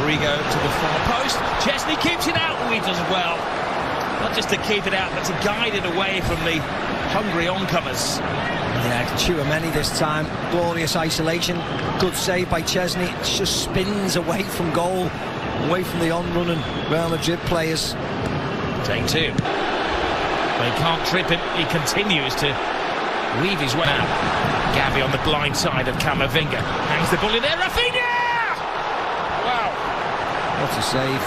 Rodrigo to the far post. Chesney keeps it out. He does well. Not just to keep it out, but to guide it away from the hungry oncomers. Yeah, Tchouaméni this time. Glorious isolation. Good save by Chesney. It just spins away from goal, away from the on-running Real Madrid players. Take two. They can't trip him. He continues to weave his way out. Gavi on the blind side of Camavinga. Hangs the ball in there. RAPHINA! Wow. What a save.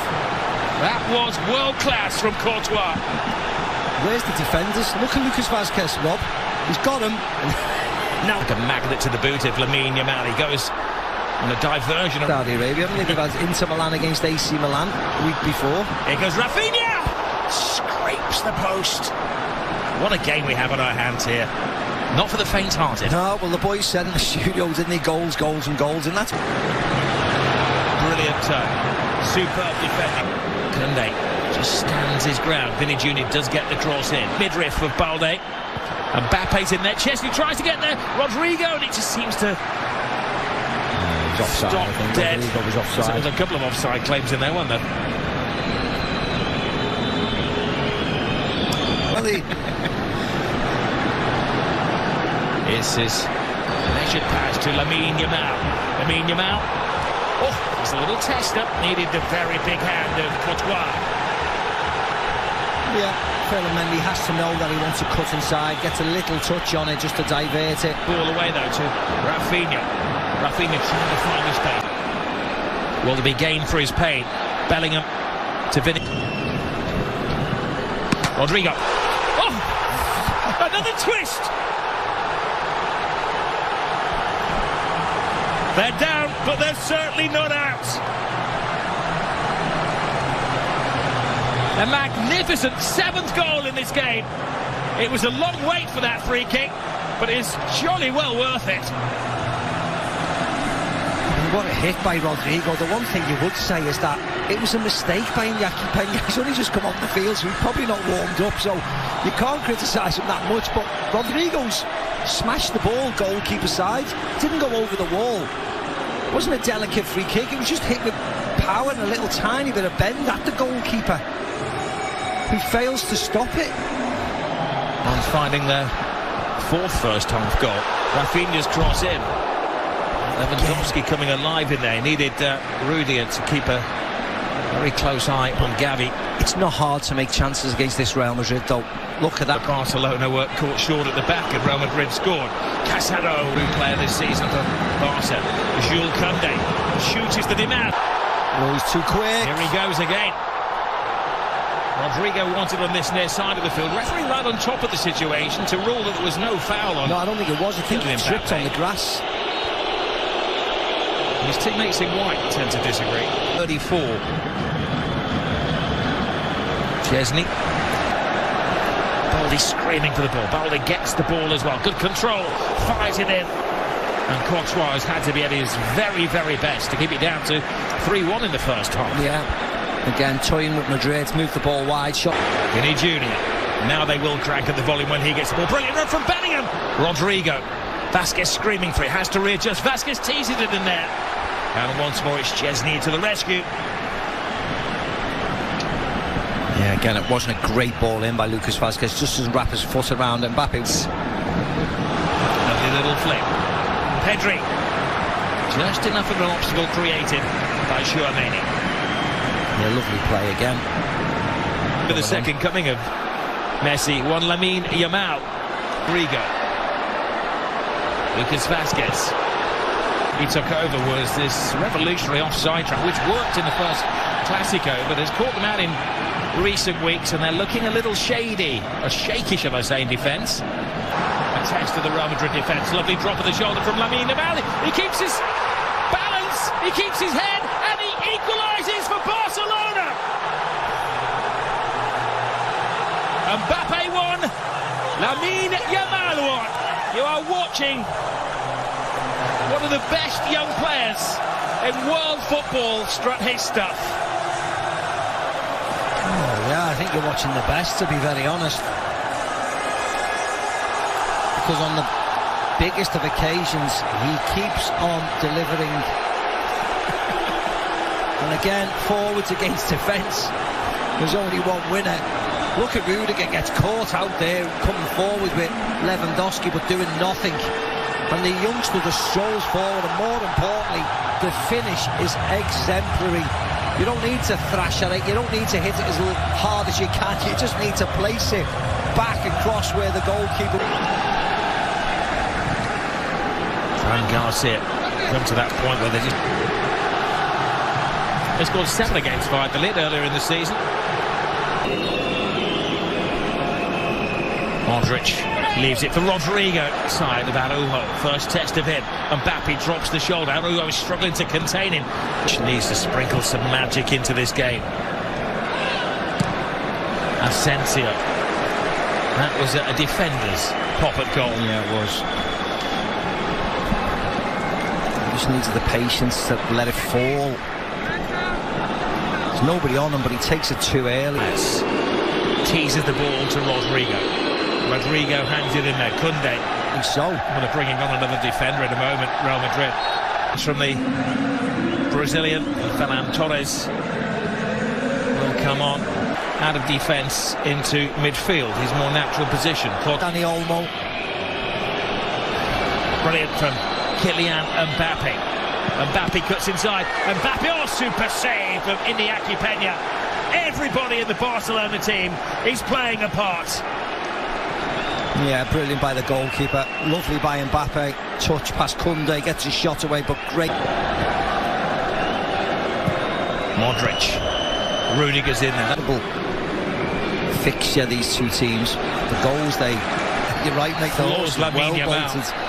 That was world class from Courtois. Where's the defenders? Look at Lucas Vazquez, Rob. He's got him. Now like a magnet to the boot of Lamine Yamal. He goes on a diversion. Saudi Arabia, haven't they? They've had Inter Milan against AC Milan the week before. Here goes RAPHINA! Scrapes the post. What a game we have on our hands here. Not for the faint-hearted. No, well, the boys said in the studio, didn't they? Goals, goals and goals, and that's... Brilliant superb defending. Koundé just stands his ground. Vinny Jr. does get the cross in. Midriff of Balde. And Mbappe's in there. Chesney tries to get there. Rodrigo, and it just seems to offside, stop dead. Rodrigo was offside. So there's a couple of offside claims in there, weren't there? Well, This is measured pass to Lamine Yamal. Lamine Yamal. Oh, it's a little test-up. Needed the very big hand of Courtois. Yeah, Mendy has to know that he wants to cut inside, gets a little touch on it just to divert it. Ball away though to RAPHINA. RAPHINA trying to find his space. Will there be gain for his pain? Bellingham to Vinny. Rodrigo. Oh! Another twist! They're down, but they're certainly not out. A magnificent 7th goal in this game. It was a long wait for that free kick, but it's jolly well worth it. What a hit by Rodrigo. The one thing you would say is that it was a mistake by Iñaki Peña. He's only just come off the field, so he's probably not warmed up, so you can't criticise him that much, but Rodrigo's smashed the ball goalkeeper side. Didn't go over the wall. It wasn't a delicate free kick, it was just hit with power and a little tiny bit of bend at the goalkeeper, who fails to stop it. And finding their 4th first-half goal. RAPHINA's cross in. Lewandowski coming alive in there. He needed Rudiger to keep a very close eye on Gavi. It's not hard to make chances against this Real Madrid, though. Look at that. Barcelona were caught short at the back, and Real Madrid scored. Casado, new player this season for Barca. Jules Koundé. Shoot is the demand. Oh, he's too quick. Here he goes again. Rodrigo wanted on this near side of the field. Referee right on top of the situation to rule that there was no foul on. No, I don't think it was. I think he tripped on the grass. His teammates in white tend to disagree. 34. Chesney. Balde screaming for the ball. Balde gets the ball as well. Good control. Fires it in. And Courtois has had to be at his very, very best to keep it down to 3-1 in the first half. Yeah. Again, toying with Madrid. Moved the ball wide. Shot. Vinny Jr. Now they will crank at the volume when he gets the ball. Brilliant run from Bellingham. Rodrigo. Vazquez screaming for it. Has to readjust. Vazquez teases it in there. And once more it's Chesney to the rescue. Yeah, again, it wasn't a great ball in by Lucas Vazquez. Just doesn't wrap his foot around Mbappe. Lovely little flick. Pedri. Just enough of an obstacle created by Tchouaméni. Yeah, lovely play again. For the second coming of Messi, one Lamine Yamal. Rodrigo. Lucas Vazquez. He took over was this revolutionary offside trap, which worked in the first Clasico, but has caught them out in recent weeks, and they're looking a little shady, or shaky, shall I say, in defence. A test of the Real Madrid defence. Lovely drop of the shoulder from Lamine Yamal. He keeps his balance, he keeps his head, and he equalises for Barcelona. Mbappe won, Lamine Yamal won. You are watching one of the best young players in world football strut his stuff. Oh, yeah, I think you're watching the best, to be very honest. Because on the biggest of occasions, he keeps on delivering And again, forwards against defence. There's only one winner. Look at Rudiger, gets caught out there, coming forward with Lewandowski, but doing nothing. And the youngster just strolls forward, and more importantly, the finish is exemplary. You don't need to thrash at it, you don't need to hit it as hard as you can, you just need to place it back across where the goalkeeper... Fran Garcia come to that point where they just... They scored 7 against Valladolid earlier in the season. Modric leaves it for Rodrigo, side of Araujo. First test of him. Mbappe drops the shoulder. Araujo is struggling to contain him. Needs to sprinkle some magic into this game. Asensio. That was a defender's pop at goal. Yeah, it was. He just needs the patience to let it fall. There's nobody on him, but he takes it too early. Teases the ball to Rodrigo. Rodrigo hands it in there. Koundé. So I'm going to bring on another defender in a moment. Real Madrid. It's from the Brazilian. Ferran Torres will come on out of defence into midfield. His more natural position. Dani Olmo. Brilliant from Kylian Mbappe. Mbappe cuts inside. Mbappe, oh, super save from Iñaki Peña. Everybody in the Barcelona team is playing a part. Yeah, brilliant by the goalkeeper. Lovely by Mbappe. Touch past Koundé, gets his shot away, but great. Modric. Rudiger's in there. Fixture, these two teams. The goals you're right, make the Laws well bolted.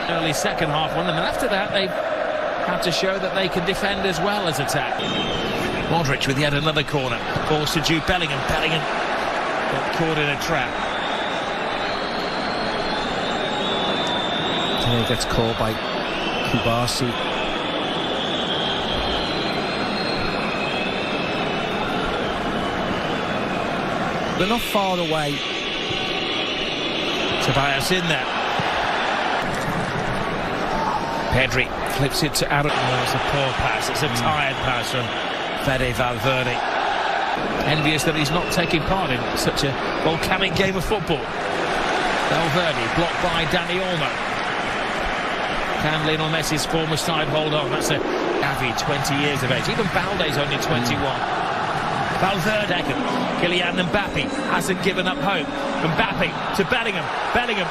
Early second half won them, and after that they had to show that they can defend as well as attack. Modric with yet another corner. Balls to Jude Bellingham. Bellingham got caught in a trap. He gets caught by Kubasi. They're not far away. Tobias in there. Pedri flips it to Aaron. Oh, it's a poor pass. It's a tired pass from Fede Valverde. Envious that he's not taking part in such a volcanic game of football. Valverde blocked by Dani Olmo. Can Lionel Messi's former side hold on? That's a Gavi, 20 years of age. Even Balde's only 21. Valverde, Kylian Mbappe hasn't given up hope. Mbappe to Bellingham. Bellingham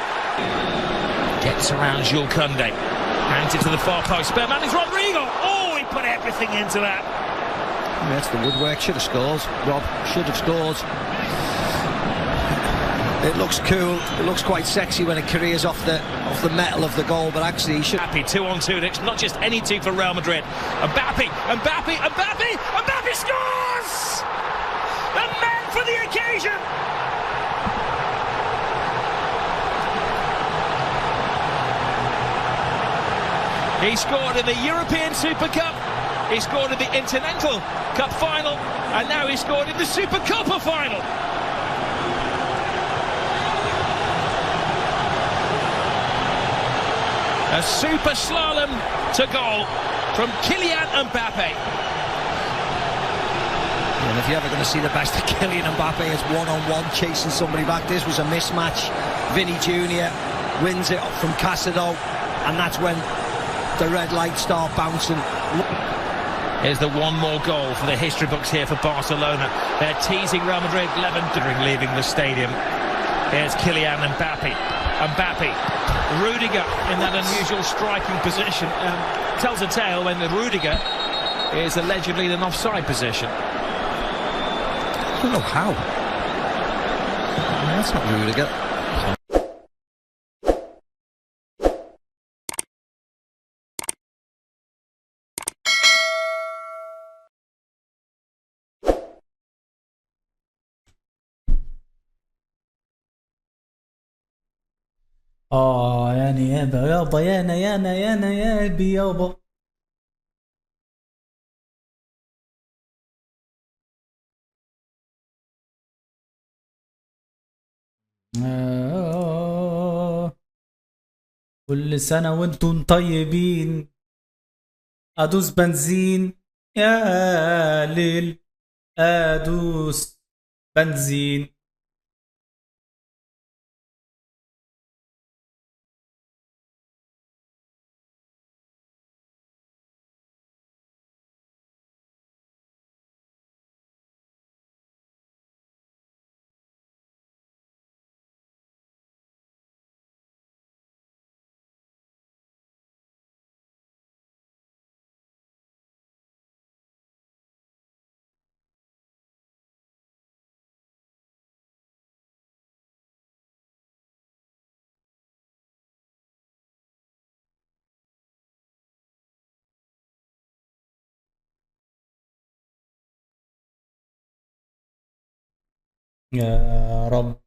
gets around Jules Koundé. Hands it to the far post. Spare man is Rodrigo. Oh, he put everything into that. Yeah, that's the woodwork. Should have scored. Rob should have scored. It looks cool, it looks quite sexy when it careers off the metal of the goal, but actually he should... Happy 2-on-2, it's not just any two for Real Madrid. Mbappe scores! A man for the occasion! He scored in the European Super Cup, he scored in the Intercontinental Cup final, and now he scored in the Super Copa final. A super slalom to goal from Kylian Mbappe. And if you're ever going to see the best of Kylian Mbappe, it's one-on-one chasing somebody back. This was a mismatch. Vinny Jr. wins it from Casado, and that's when the red lights start bouncing. Here's the one more goal for the history books here for Barcelona. They're teasing Real Madrid, during leaving the stadium. Here's Kylian Mbappe. Rudiger in that unusual striking position. Tells a tale when the Rudiger is allegedly in an offside position. I don't know how. That's not Rudiger. يعني يابا يا قلبي يابا. كل سنة وانتم طيبين. ادوس بنزين يا ليل أدوس بنزين. يا رب.